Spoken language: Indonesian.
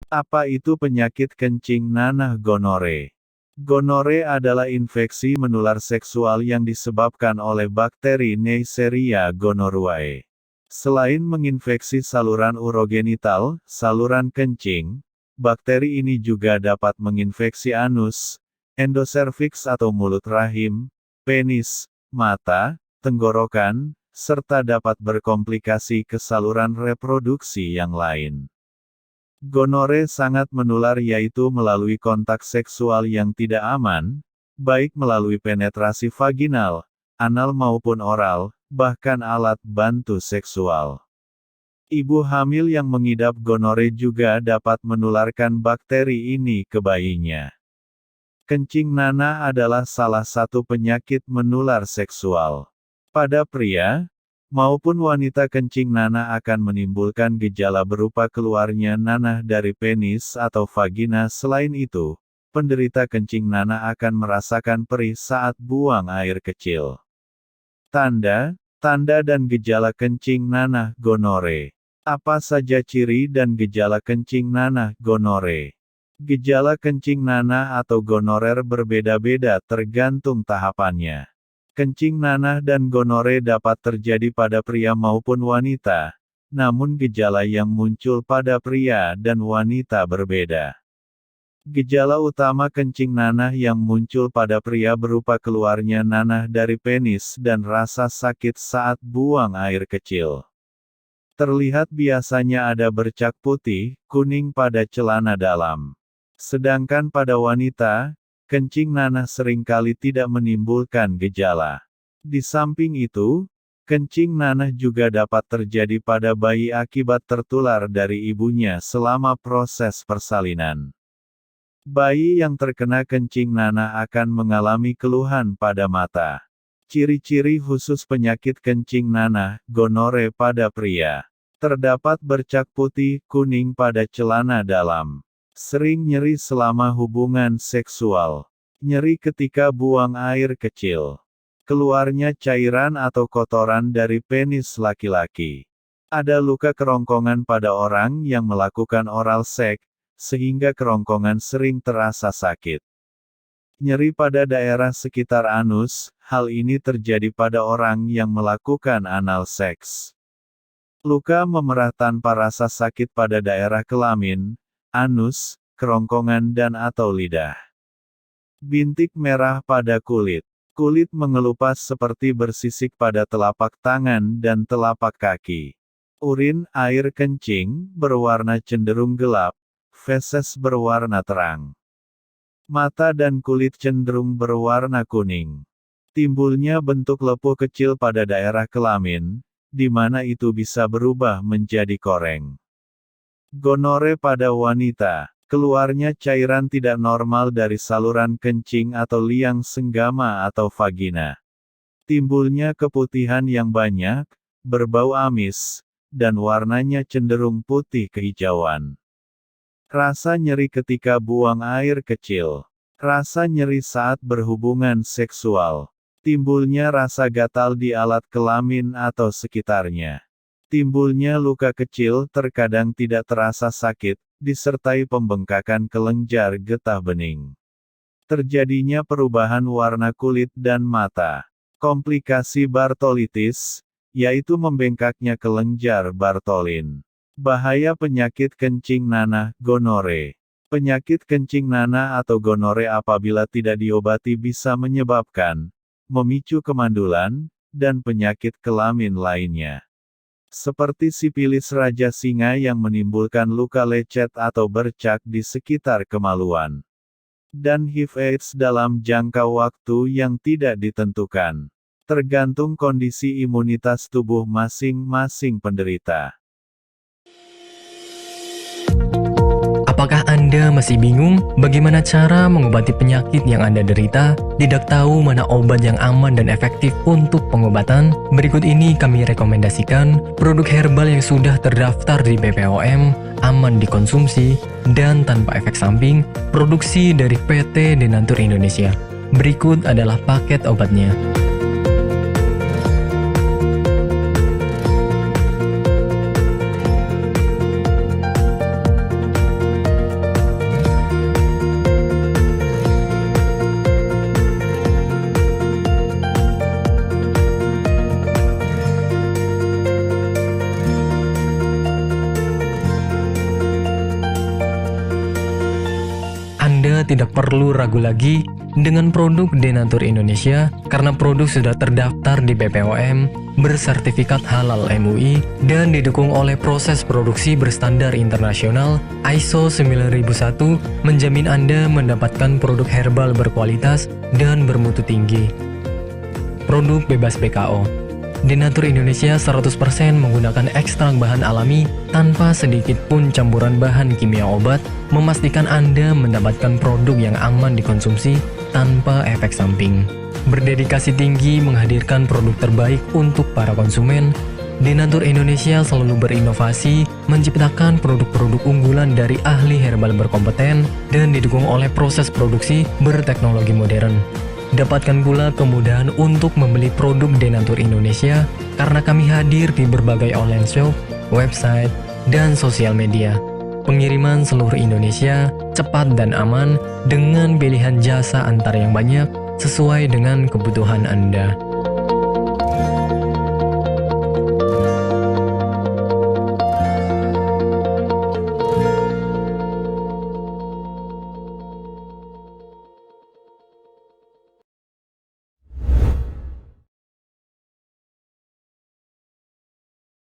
Apa itu penyakit kencing nanah gonore? Gonore adalah infeksi menular seksual yang disebabkan oleh bakteri Neisseria gonorrhoeae. Selain menginfeksi saluran urogenital, saluran kencing, bakteri ini juga dapat menginfeksi anus, endoservix atau mulut rahim, penis, mata, tenggorokan, serta dapat berkomplikasi ke saluran reproduksi yang lain. Gonore sangat menular yaitu melalui kontak seksual yang tidak aman, baik melalui penetrasi vaginal, anal maupun oral, bahkan alat bantu seksual. Ibu hamil yang mengidap gonore juga dapat menularkan bakteri ini ke bayinya. Kencing nanah adalah salah satu penyakit menular seksual. Pada pria maupun wanita, kencing nanah akan menimbulkan gejala berupa keluarnya nanah dari penis atau vagina. Selain itu, penderita kencing nanah akan merasakan perih saat buang air kecil. Tanda dan gejala kencing nanah gonore. Apa saja ciri dan gejala kencing nanah gonore? Gejala kencing nanah atau gonorer berbeda-beda tergantung tahapannya. Kencing nanah dan gonore dapat terjadi pada pria maupun wanita, namun gejala yang muncul pada pria dan wanita berbeda. Gejala utama kencing nanah yang muncul pada pria berupa keluarnya nanah dari penis dan rasa sakit saat buang air kecil. Terlihat biasanya ada bercak putih, kuning pada celana dalam. Sedangkan pada wanita, kencing nanah seringkali tidak menimbulkan gejala. Di samping itu, kencing nanah juga dapat terjadi pada bayi akibat tertular dari ibunya selama proses persalinan. Bayi yang terkena kencing nanah akan mengalami keluhan pada mata. Ciri-ciri khusus penyakit kencing nanah, gonore pada pria. Terdapat bercak putih, kuning pada celana dalam. Sering nyeri selama hubungan seksual. Nyeri ketika buang air kecil. Keluarnya cairan atau kotoran dari penis laki-laki. Ada luka kerongkongan pada orang yang melakukan oral seks, sehingga kerongkongan sering terasa sakit. Nyeri pada daerah sekitar anus, hal ini terjadi pada orang yang melakukan anal seks. Luka memerah tanpa rasa sakit pada daerah kelamin, anus, kerongkongan dan atau lidah. Bintik merah pada kulit. Kulit mengelupas seperti bersisik pada telapak tangan dan telapak kaki. Urin, air kencing, berwarna cenderung gelap. Feses berwarna terang. Mata dan kulit cenderung berwarna kuning. Timbulnya bentuk lepuh kecil pada daerah kelamin, di mana itu bisa berubah menjadi koreng. Gonore pada wanita. Keluarnya cairan tidak normal dari saluran kencing atau liang senggama atau vagina. Timbulnya keputihan yang banyak, berbau amis, dan warnanya cenderung putih kehijauan. Rasa nyeri ketika buang air kecil. Rasa nyeri saat berhubungan seksual. Timbulnya rasa gatal di alat kelamin atau sekitarnya. Timbulnya luka kecil terkadang tidak terasa sakit, disertai pembengkakan kelenjar getah bening. Terjadinya perubahan warna kulit dan mata. Komplikasi Bartolitis, yaitu membengkaknya kelenjar Bartolin. Bahaya penyakit kencing nanah, gonore. Penyakit kencing nanah atau gonore apabila tidak diobati bisa menyebabkan, memicu kemandulan, dan penyakit kelamin lainnya. Seperti sipilis raja singa yang menimbulkan luka lecet atau bercak di sekitar kemaluan. Dan HIV/AIDS dalam jangka waktu yang tidak ditentukan. Tergantung kondisi imunitas tubuh masing-masing penderita. Apakah Anda masih bingung bagaimana cara mengobati penyakit yang Anda derita? Tidak tahu mana obat yang aman dan efektif untuk pengobatan? Berikut ini kami rekomendasikan produk herbal yang sudah terdaftar di BPOM, aman dikonsumsi, dan tanpa efek samping, produksi dari PT Denatur Indonesia. Berikut adalah paket obatnya. Anda tidak perlu ragu lagi dengan produk Denatur Indonesia karena produk sudah terdaftar di BPOM, bersertifikat halal MUI, dan didukung oleh proses produksi berstandar internasional ISO 9001 menjamin Anda mendapatkan produk herbal berkualitas dan bermutu tinggi. Produk bebas BKO. Denatur Indonesia 100% menggunakan ekstrak bahan alami tanpa sedikit pun campuran bahan kimia obat, memastikan Anda mendapatkan produk yang aman dikonsumsi tanpa efek samping. Berdedikasi tinggi menghadirkan produk terbaik untuk para konsumen, Denatur Indonesia selalu berinovasi, menciptakan produk-produk unggulan dari ahli herbal berkompeten dan didukung oleh proses produksi berteknologi modern. Dapatkan pula kemudahan untuk membeli produk Denatur Indonesia karena kami hadir di berbagai online shop, website, dan sosial media. Pengiriman seluruh Indonesia cepat dan aman dengan pilihan jasa antar yang banyak sesuai dengan kebutuhan Anda.